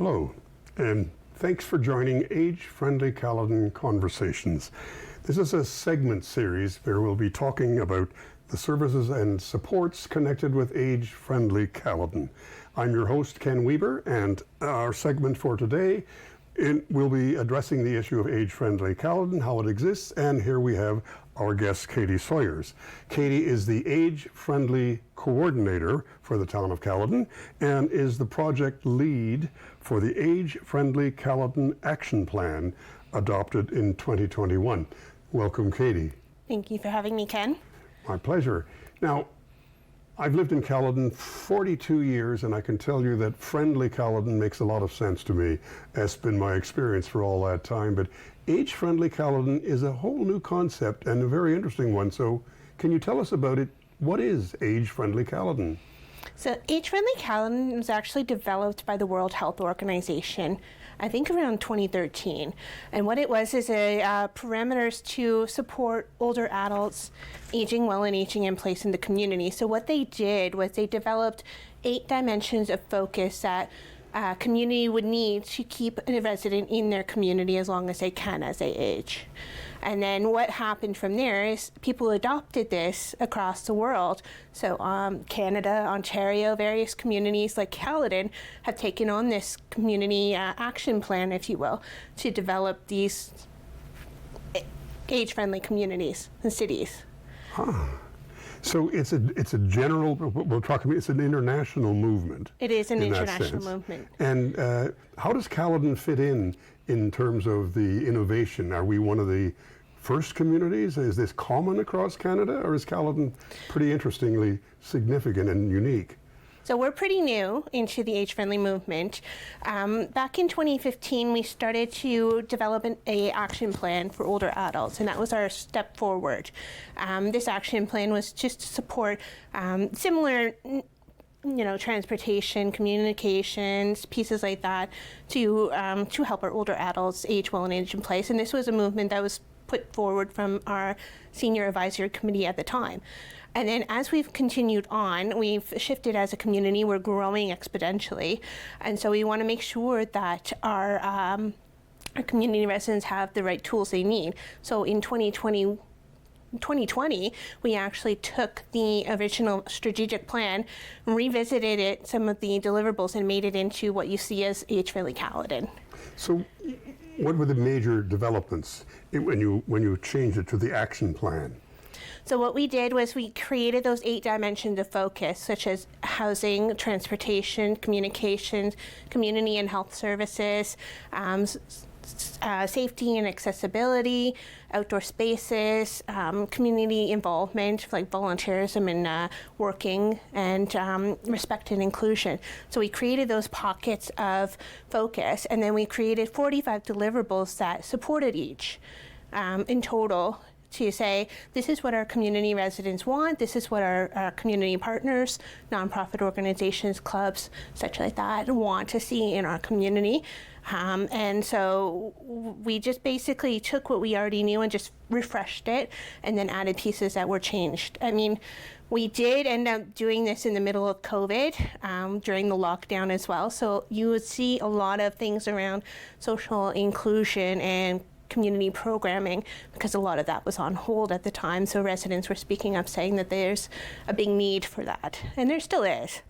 Hello, and thanks for joining Age-Friendly Caledon Conversations. This is a segment series where we'll be talking about the services and supports connected with Age-Friendly Caledon. I'm your host, Ken Weber, and our segment for today, we'll be addressing the issue of Age-Friendly Caledon, how it exists, and here we have our guest, Katie Sawyers. Katie is the Age-Friendly Coordinator for the town of Caledon and is the project lead for the Age-Friendly Caledon Action Plan adopted in 2021. Welcome, Katie. Thank you for having me, Ken. My pleasure. Now, I've lived in Caledon 42 years, and I can tell you that Friendly Caledon makes a lot of sense to me. That's been my experience for all that time. But Age-Friendly Caledon is a whole new concept and a very interesting one. So can you tell us about it? What is Age-Friendly Caledon? So Age-Friendly Caledon was actually developed by the World Health Organization, I think around 2013. And what it was is parameters to support older adults aging well and aging in place in the community. So what they did was they developed 8 dimensions of focus that community would need to keep a resident in their community as long as they can as they age. And then what happened from there is people adopted this across the world. So Canada, Ontario, various communities like Caledon have taken on this community action plan, if you will, to develop these age-friendly communities and cities. Huh. So it's a general, we'll talk about, it's an international movement. It is an international movement. And how does Caledon fit in terms of the innovation? Are we one of the first communities? Is this common across Canada, or is Caledon pretty interestingly significant and unique? So we're pretty new into the age-friendly movement. Back in 2015, we started to develop an action plan for older adults, and that was our step forward. This action plan was just to support similar transportation, communications, pieces like that to help our older adults age well and age in place. And this was a movement that was put forward from our senior advisory committee at the time. And then as we've continued on, we've shifted as a community, we're growing exponentially. And so we want to make sure that our community residents have the right tools they need. So in 2020, we actually took the original strategic plan, revisited it, some of the deliverables, and made it into what you see as Age-Friendly Caledon. So what were the major developments when you changed it to the action plan? So what we did was we created those 8 dimensions of focus, such as housing, transportation, communications, community and health services, safety and accessibility, outdoor spaces, community involvement, like volunteerism and working, and respect and inclusion. So we created those pockets of focus, and then we created 45 deliverables that supported each in total, to say, this is what our community residents want, this is what our community partners, nonprofit organizations, clubs, such like that, want to see in our community. And so we just basically took what we already knew and just refreshed it, and then added pieces that were changed. I mean, we did end up doing this in the middle of COVID, during the lockdown as well. So you would see a lot of things around social inclusion and community programming, because a lot of that was on hold at the time. So residents were speaking up, saying that there's a big need for that, and there still is.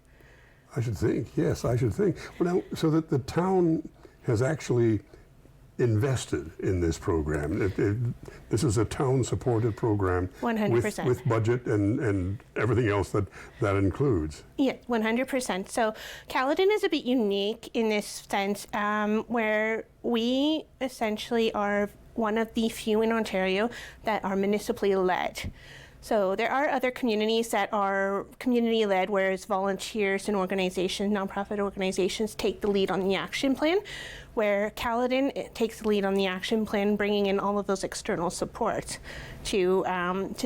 I should think, yes, I should think. Well, now, so that the town has actually invested in this program. This is a town-supported program 100%. With budget and everything else that includes. Yeah, 100%. So Caledon is a bit unique in this sense, where we essentially are one of the few in Ontario that are municipally led. So there are other communities that are community-led, whereas volunteers and organizations, nonprofit organizations, take the lead on the action plan, where Caledon takes the lead on the action plan, bringing in all of those external supports to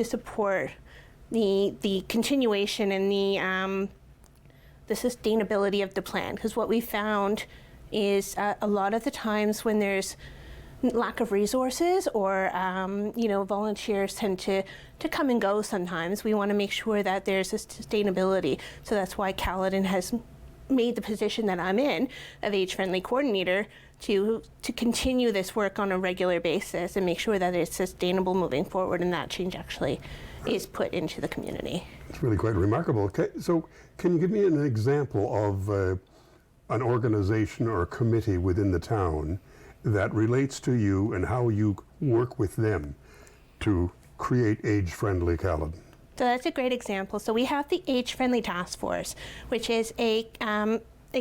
support the continuation and the sustainability of the plan. Because what we found is a lot of the times when there's lack of resources or volunteers tend to come and go sometimes. We want to make sure that there's a sustainability. So that's why Caledon has made the position that I'm in of age-friendly coordinator to continue this work on a regular basis and make sure that it's sustainable moving forward, and that change actually is put into the community. It's really quite remarkable. Okay, so can you give me an example of an organization or a committee within the town that relates to you and how you work with them to create Age-Friendly Caledon? So that's a great example. So we have the Age-Friendly Task Force, which is a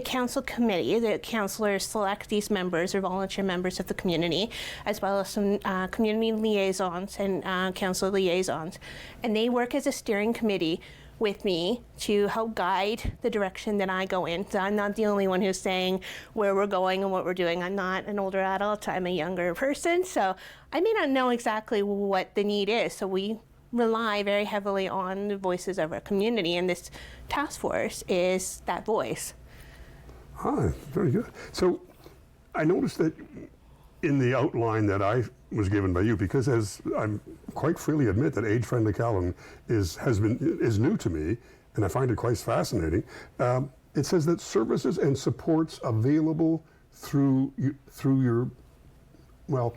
council committee. The councillors select these members or volunteer members of the community, as well as some community liaisons and council liaisons. And they work as a steering committee with me to help guide the direction that I go in. So I'm not the only one who's saying where we're going and what we're doing. I'm not an older adult, I'm a younger person, so I may not know exactly what the need is. So we rely very heavily on the voices of our community, and this task force is that voice. Ah, very good. So I noticed that in the outline that I was given by you, because as I'm quite freely admit that Age-Friendly Caledon is new to me, and I find it quite fascinating. It says that services and supports available through your, well,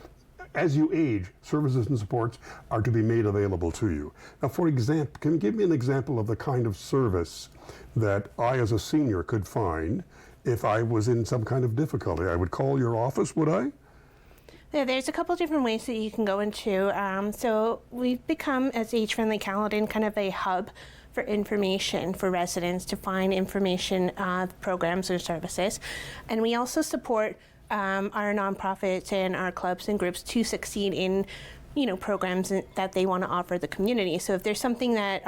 as you age, services and supports are to be made available to you. Now, for example, can you give me an example of the kind of service that I as a senior could find if I was in some kind of difficulty? I would call your office, would I? Yeah, there's a couple different ways that you can go into. So we've become, as Age-Friendly Caledon, kind of a hub for information for residents to find information, programs or services. And we also support our nonprofits and our clubs and groups to succeed in, programs that they want to offer the community. So if there's something that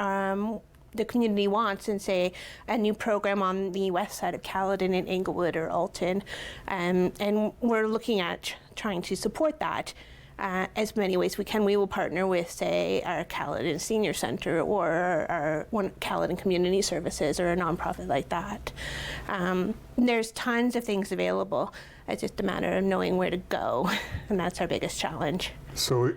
the community wants, and say a new program on the west side of Caledon in Englewood or Alton, and we're looking at trying to support that as many ways we can. We will partner with, say, our Caledon Senior Center or our Caledon Community Services or a nonprofit like that. There's tons of things available. It's just a matter of knowing where to go, and that's our biggest challenge. So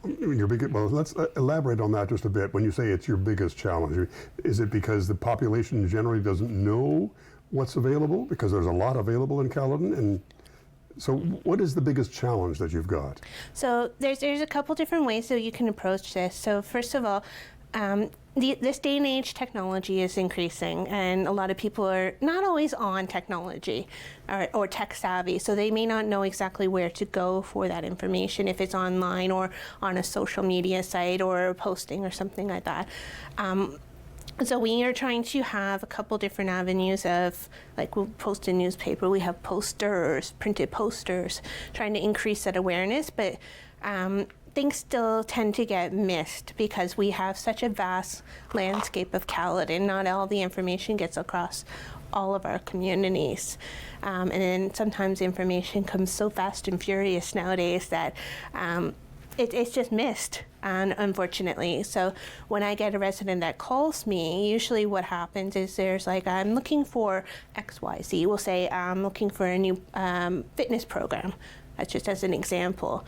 well, let's elaborate on that just a bit. When you say it's your biggest challenge, is it because the population generally doesn't know what's available? Because there's a lot available in Caledon, and so what is the biggest challenge that you've got? So there's a couple different ways that you can approach this. So first of all, this day and age, technology is increasing, and a lot of people are not always on technology or tech savvy, so they may not know exactly where to go for that information, if it's online or on a social media site or posting or something like that. So we are trying to have a couple different avenues of, like, we'll post a newspaper, we have posters, printed posters, trying to increase that awareness, but things still tend to get missed because we have such a vast landscape of Caledon. Not all the information gets across all of our communities. And then sometimes information comes so fast and furious nowadays that it's just missed, unfortunately. So when I get a resident that calls me, usually what happens is there's like, I'm looking for XYZ. We'll say, I'm looking for a new fitness program. That's just as an example.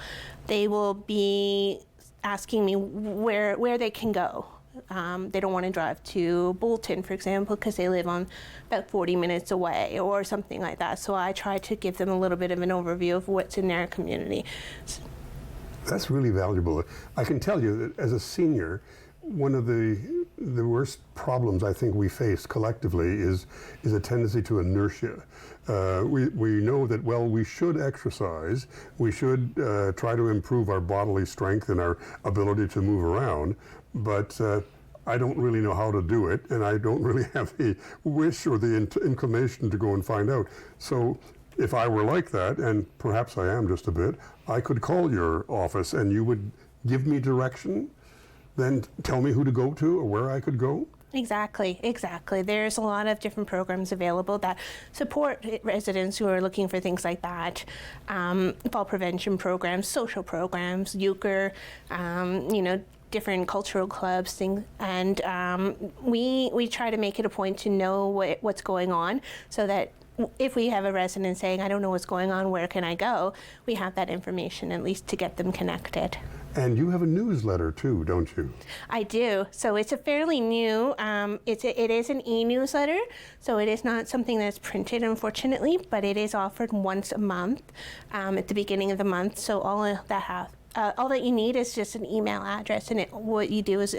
They will be asking me where they can go. They don't want to drive to Bolton, for example, because they live on about 40 minutes away or something like that. So I try to give them a little bit of an overview of what's in their community. That's really valuable. I can tell you that as a senior, one of the worst problems I think we face collectively is a tendency to inertia. We know that, well, we should exercise, we should try to improve our bodily strength and our ability to move around, but I don't really know how to do it, and I don't really have the wish or the inclination to go and find out. So if I were like that, and perhaps I am just a bit, I could call your office and you would give me direction, then tell me who to go to or where I could go? Exactly. There's a lot of different programs available that support residents who are looking for things like that. Fall prevention programs, social programs, euchre, different cultural clubs, things, and we try to make it a point to know what's going on, so that if we have a resident saying, I don't know what's going on, where can I go, we have that information at least to get them connected. And you have a newsletter too, don't you? I do. So it's a fairly new, it is an e-newsletter, so it is not something that's printed, unfortunately, but it is offered once a month at the beginning of the month. So all that you need is just an email address, and what you do is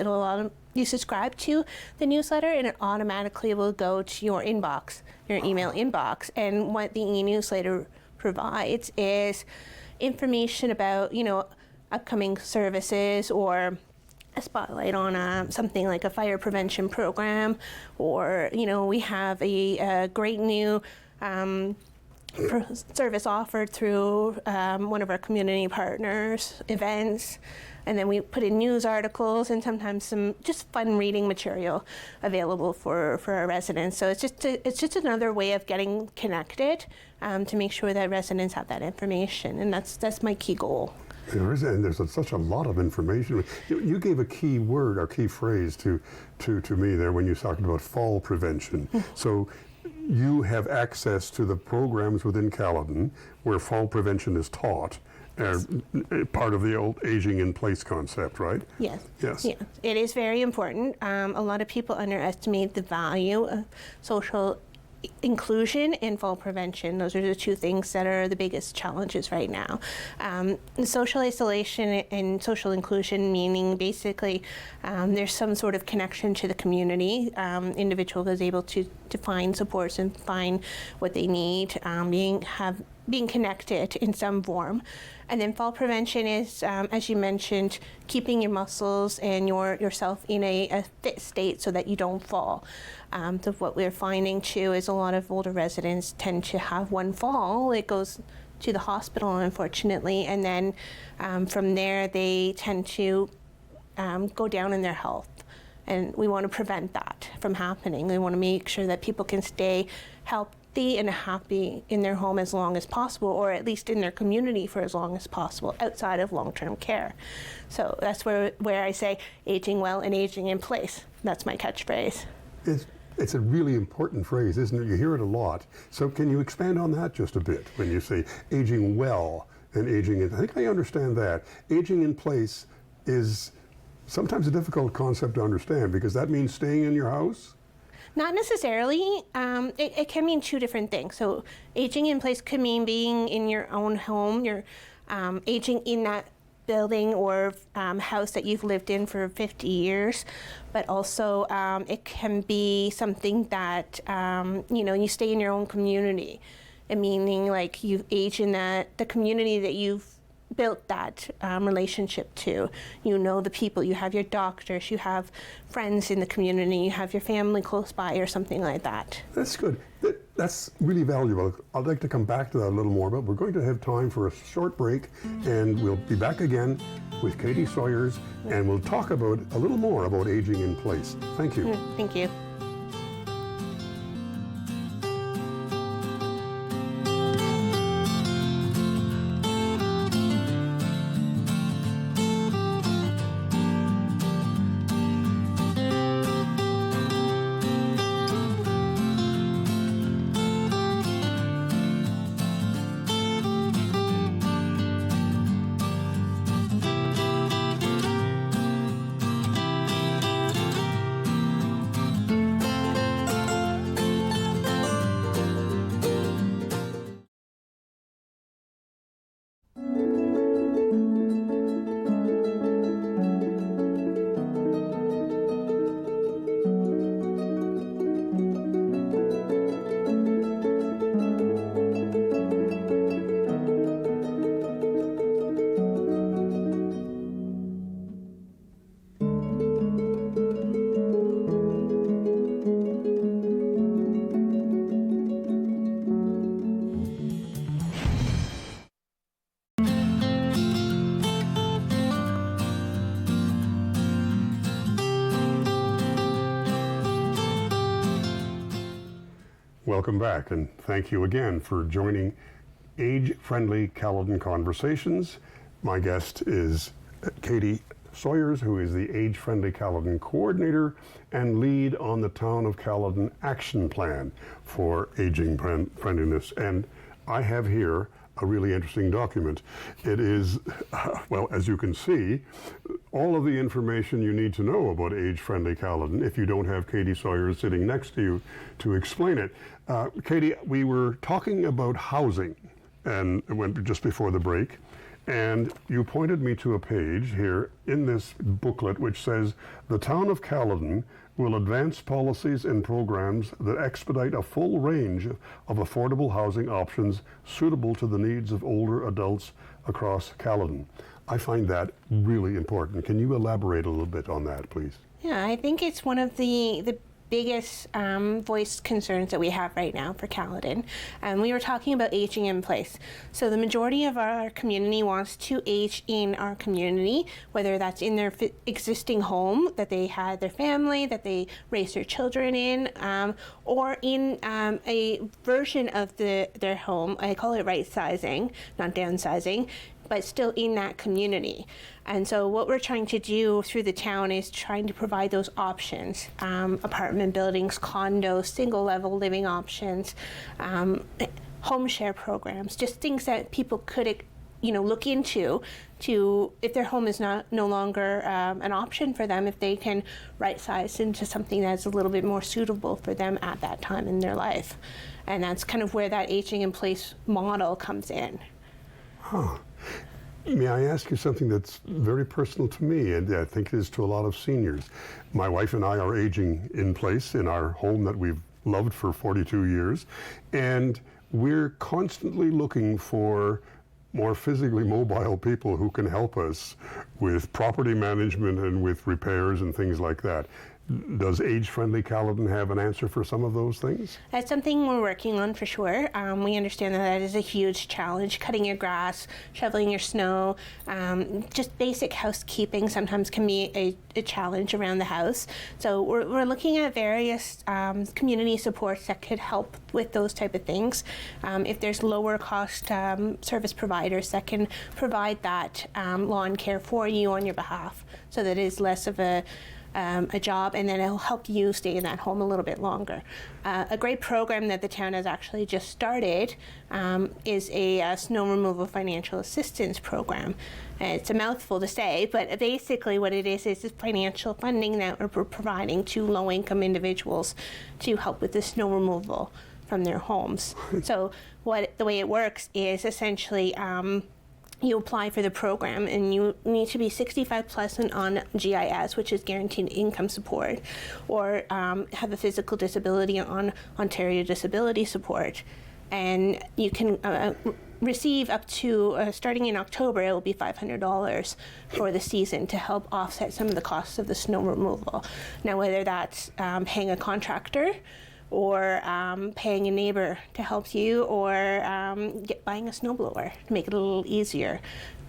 you subscribe to the newsletter, and it automatically will go to your inbox, your email inbox. And what the e-newsletter provides is information about, upcoming services, or a spotlight on something like a fire prevention program, or we have a great new service offered through one of our community partners events, and then we put in news articles and sometimes some just fun reading material available for our residents. So it's just another way of getting connected to make sure that residents have that information, and that's my key goal. There is, and there's such a lot of information. You gave a key word or key phrase to me there when you talked about fall prevention. So you have access to the programs within Caledon where fall prevention is taught, part of the old aging in place concept, right? Yes. Yes. Yeah. It is very important. A lot of people underestimate the value of social inclusion and fall prevention. Those are the two things that are the biggest challenges right now. Social isolation and social inclusion, meaning basically there's some sort of connection to the community. Individual is able to find supports and find what they need, being connected in some form. And then fall prevention is, as you mentioned, keeping your muscles and yourself in a fit state so that you don't fall. So what we're finding too is a lot of older residents tend to have one fall. It goes to the hospital, unfortunately, and then from there they tend to go down in their health. And we want to prevent that from happening. We want to make sure that people can stay healthy and happy in their home as long as possible, or at least in their community for as long as possible, outside of long-term care. So that's where I say aging well and aging in place. That's my catchphrase. It's a really important phrase, isn't it? You hear it a lot. So can you expand on that just a bit when you say aging well and aging in? I think I understand that. Aging in place is sometimes a difficult concept to understand, because that means staying in your house? Not necessarily. It can mean two different things. So aging in place could mean being in your own home. You're aging in that building or house that you've lived in for 50 years. But also it can be something that, you stay in your own community. And meaning like you age in the community that you've built that relationship to. You know the people, you have your doctors, you have friends in the community, you have your family close by or something like that. That's good. That's really valuable. I'd like to come back to that a little more, but we're going to have time for a short break, and we'll be back again with Katie Sawyers, and we'll talk about a little more about aging in place. Thank you. Thank you. Welcome back, and thank you again for joining Age-Friendly Caledon Conversations. My guest is Katie Sawyers, who is the Age-Friendly Caledon Coordinator and lead on the Town of Caledon Action Plan for Aging Friendliness. And I have here a really interesting document. It is, well, as you can see, all of the information you need to know about Age-Friendly Caledon if you don't have Katie Sawyer sitting next to you to explain it. Katie, we were talking about housing and it went just before the break, and you pointed me to a page here in this booklet which says, the town of Caledon will advance policies and programs that expedite a full range of affordable housing options suitable to the needs of older adults across Caledon. I find that really important. Can you elaborate a little bit on that, please? Yeah, I think it's one of the biggest voiced concerns that we have right now for Caledon. We were talking about aging in place. So the majority of our community wants to age in our community, whether that's in their existing home that they had their family, that they raised their children in, or in a version of their home. I call it right sizing, not downsizing, but still in that community. And so what we're trying to do through the town is trying to provide those options, apartment buildings, condos, single level living options, home share programs, just things that people could look into to, if their home is no longer an option for them, if they can right size into something that's a little bit more suitable for them at that time in their life. And that's kind of where that aging in place model comes in. Huh. May I ask you something that's very personal to me, and I think it is to a lot of seniors. My wife and I are aging in place in our home that we've loved for 42 years, and we're constantly looking for more physically mobile people who can help us with property management and with repairs and things like that. Does Age-Friendly Caledon have an answer for some of those things? That's something we're working on for sure. We understand that is a huge challenge. Cutting your grass, shoveling your snow, just basic housekeeping sometimes can be a challenge around the house. So we're looking at various community supports that could help with those type of things. If there's lower cost service providers that can provide that lawn care for you on your behalf, so that it is less of a job, and then it'll help you stay in that home a little bit longer. A great program that the town has actually just started is a snow removal financial assistance program. It's a mouthful to say, but basically what it is financial funding that we're providing to low-income individuals to help with the snow removal from their homes. So the way it works is essentially you apply for the program and you need to be 65 plus and on GIS, which is guaranteed income support, or have a physical disability on Ontario Disability Support. And you can receive up to, starting in October, it will be $500 for the season to help offset some of the costs of the snow removal. Now, whether that's paying a contractor, or paying a neighbor to help you, or buying a snowblower to make it a little easier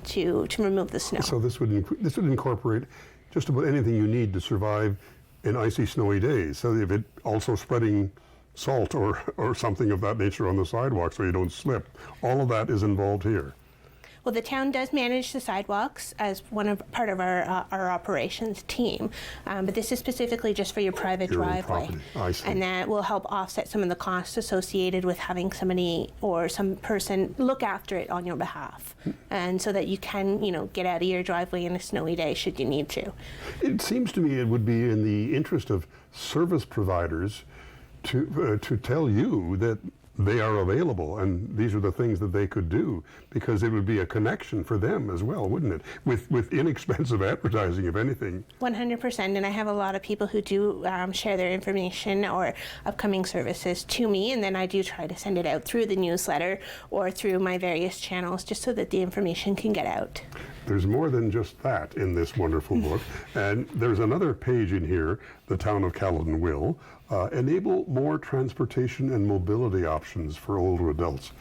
to remove the snow. So this would incorporate just about anything you need to survive in icy, snowy days. So if it also spreading salt or something of that nature on the sidewalk so you don't slip, all of that is involved here. Well, the town does manage the sidewalks as part of our operations team, but this is specifically just for your private driveway. I see. And that will help offset some of the costs associated with having somebody or some person look after it on your behalf, and so that you can, get out of your driveway in a snowy day should you need to. It seems to me it would be in the interest of service providers to tell you that they are available and these are the things that they could do, because it would be a connection for them as well, wouldn't it? With inexpensive advertising, if anything. 100%, and I have a lot of people who do share their information or upcoming services to me, and then I do try to send it out through the newsletter or through my various channels just so that the information can get out. There's more than just that in this wonderful book, and there's another page in here, the town of Caledon will enable more transportation and mobility options for older adults.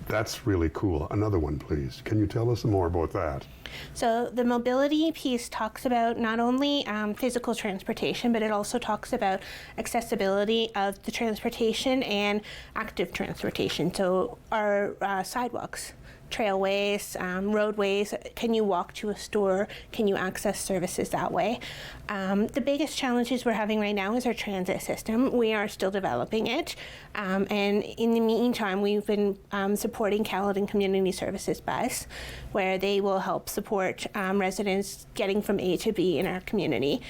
That's really cool. Another one, please. Can you tell us more about that? So the mobility piece talks about not only physical transportation, but it also talks about accessibility of the transportation and active transportation. So our sidewalks. trailways, roadways. Can you walk to a store? Can you access services that way? The biggest challenges we're having right now is our transit system. We are still developing it. And in the meantime, we've been supporting Caledon Community Services Bus, where they will help support residents getting from A to B in our community.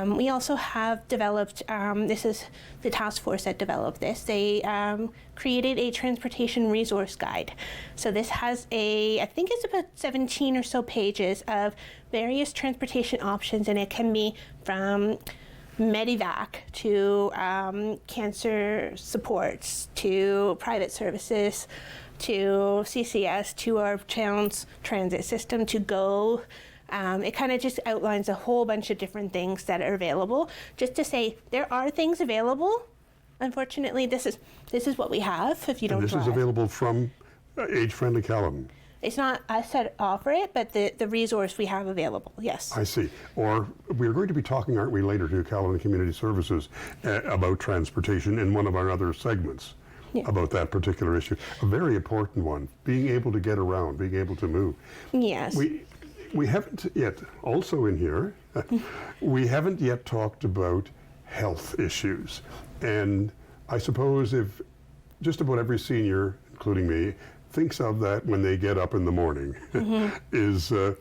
We also have developed, this is the task force that developed this, they created a transportation resource guide. So this has I think it's about 17 or so pages of various transportation options, and it can be from Medivac to cancer supports to private services to CCS to our town's transit system to GO. It kind of just outlines a whole bunch of different things that are available, just to say there are things available. Unfortunately, this is what we have if you don't drive. This is available from Age-Friendly Caledon. It's not us that offer it, but the resource we have available, yes. I see. Or we're going to be talking, aren't we, later to Caledon Community Services about transportation in one of our other segments. Yeah. About that particular issue. A very important one, being able to get around, being able to move. Yes. We haven't yet, also in here, we haven't yet talked about health issues. And I suppose if just about every senior, including me, thinks of that when they get up in the morning, is the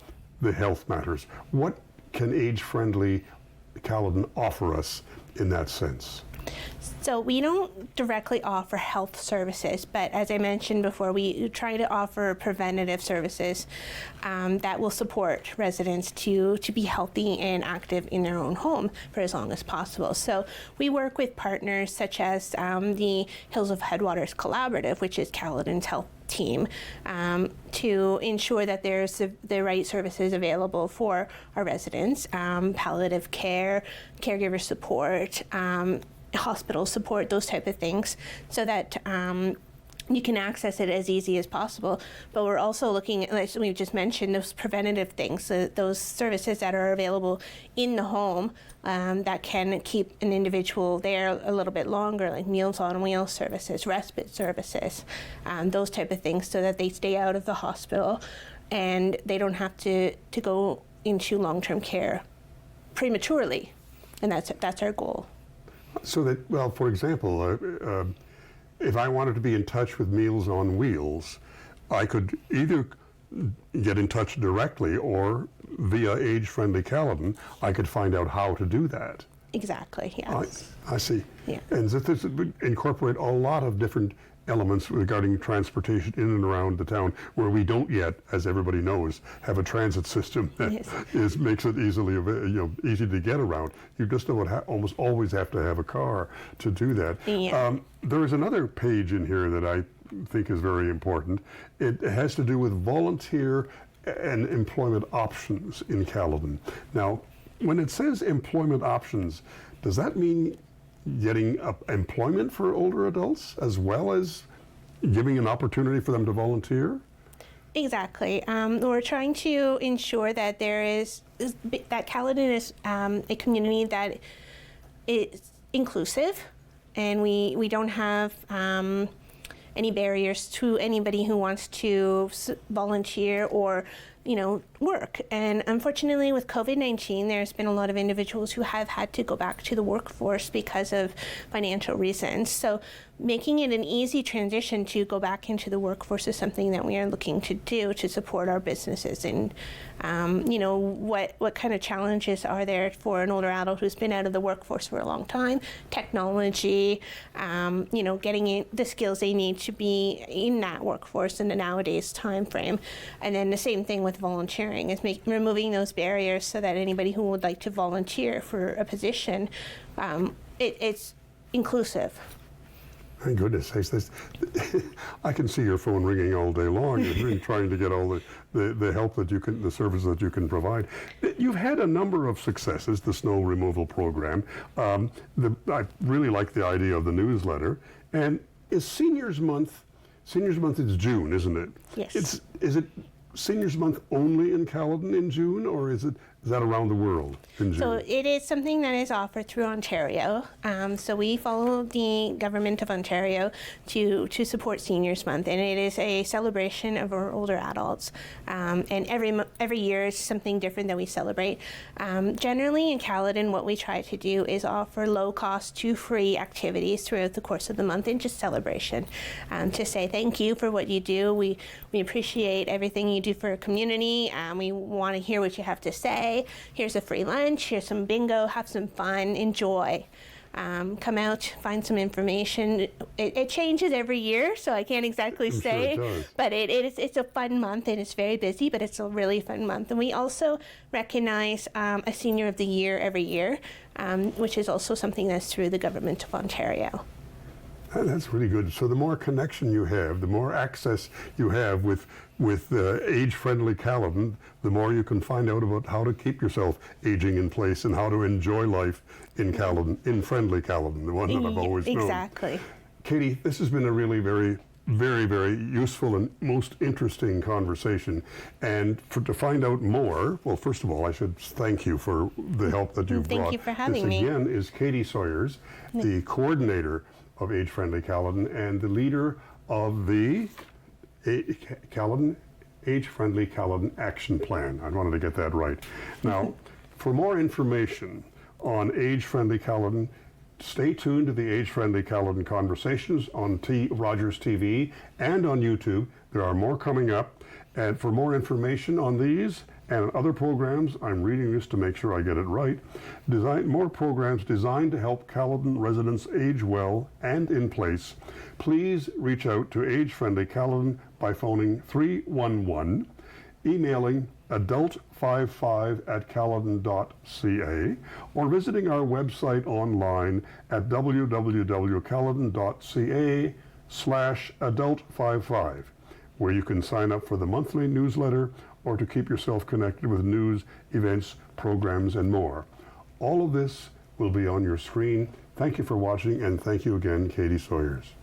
health matters. What can Age-Friendly Caledon offer us in that sense? So we don't directly offer health services, but as I mentioned before, we try to offer preventative services that will support residents to be healthy and active in their own home for as long as possible. So we work with partners such as the Hills of Headwaters Collaborative, which is Caledon's health team, to ensure that there's the right services available for our residents, palliative care, caregiver support, hospital support, those type of things, so that you can access it as easy as possible. But we're also looking at, like we just mentioned, those preventative things, those services that are available in the home that can keep an individual there a little bit longer, like Meals on Wheels services, respite services, those type of things, so that they stay out of the hospital and they don't have to go into long-term care prematurely. And that's our goal. So that, well, for example, if I wanted to be in touch with Meals on Wheels, I could either get in touch directly or via Age-Friendly Caledon, I could find out how to do that. Exactly, yes. I see. Yeah. And this would incorporate a lot of different elements regarding transportation in and around the town, where we don't yet, as everybody knows, have a transit system that makes it easy to get around. You just almost always have to have a car to do that. Yeah. There is another page in here that I think is very important. It has to do with volunteer and employment options in Caledon. Now, when it says employment options, does that mean getting employment for older adults as well as giving an opportunity for them to volunteer? Exactly. We're trying to ensure that that Caledon is a community that is inclusive, and we don't have any barriers to anybody who wants to volunteer or work. And unfortunately, with COVID-19, there's been a lot of individuals who have had to go back to the workforce because of financial reasons. So making it an easy transition to go back into the workforce is something that we are looking to do to support our businesses. And what kind of challenges are there for an older adult who's been out of the workforce for a long time? Technology, getting the skills they need to be in that workforce in the nowadays time frame. And then the same thing with volunteering, is removing those barriers so that anybody who would like to volunteer for a position, it's inclusive. Thank goodness. I can see your phone ringing all day long and trying to get all the help that you can, the services that you can provide. You've had a number of successes, the snow removal program. I really like the idea of the newsletter. And is Seniors Month is June, isn't it? Yes. Is it Seniors Month only in Caledon in June, or is that around the world in June? So it is something that is offered through Ontario. So we follow the government of Ontario to support Seniors Month, and it is a celebration of our older adults. And every year is something different that we celebrate. Generally in Caledon, what we try to do is offer low-cost, two-free activities throughout the course of the month in just celebration, to say thank you for what you do. We appreciate everything you do for our community. We want to hear what you have to say. Here's a free lunch, here's some bingo, have some fun, enjoy. Come out, find some information. It changes every year, so I can't exactly say, sure it does. but it's a fun month, and it's very busy, but it's a really fun month. And we also recognize a Senior of the Year every year, which is also something that's through the Government of Ontario. That's really good. So the more connection you have, the more access you have with Age-Friendly Caledon, the more you can find out about how to keep yourself aging in place and how to enjoy life in Caledon, in Friendly Caledon, the one that I've always known. Exactly. Katie, this has been a really very, very useful and most interesting conversation. And to find out more, well, first of all, I should thank you for the help that you've brought. Thank you for having me. This again is Katie Sawyers, the coordinator of Age-Friendly Caledon and the leader of the Caledon Age-Friendly Caledon Action Plan. I wanted to get that right. Now, for more information on Age-Friendly Caledon, stay tuned to the Age-Friendly Caledon Conversations on Rogers TV and on YouTube. There are more coming up. And for more information on these and other programs, I'm reading this to make sure I get it right, more programs designed to help Caledon residents age well and in place, please reach out to Age-Friendly Caledon by phoning 311, emailing adult55@caledon.ca, or visiting our website online at www.caledon.ca/adult55, where you can sign up for the monthly newsletter or to keep yourself connected with news, events, programs, and more. All of this will be on your screen. Thank you for watching, and thank you again, Katie Sawyers.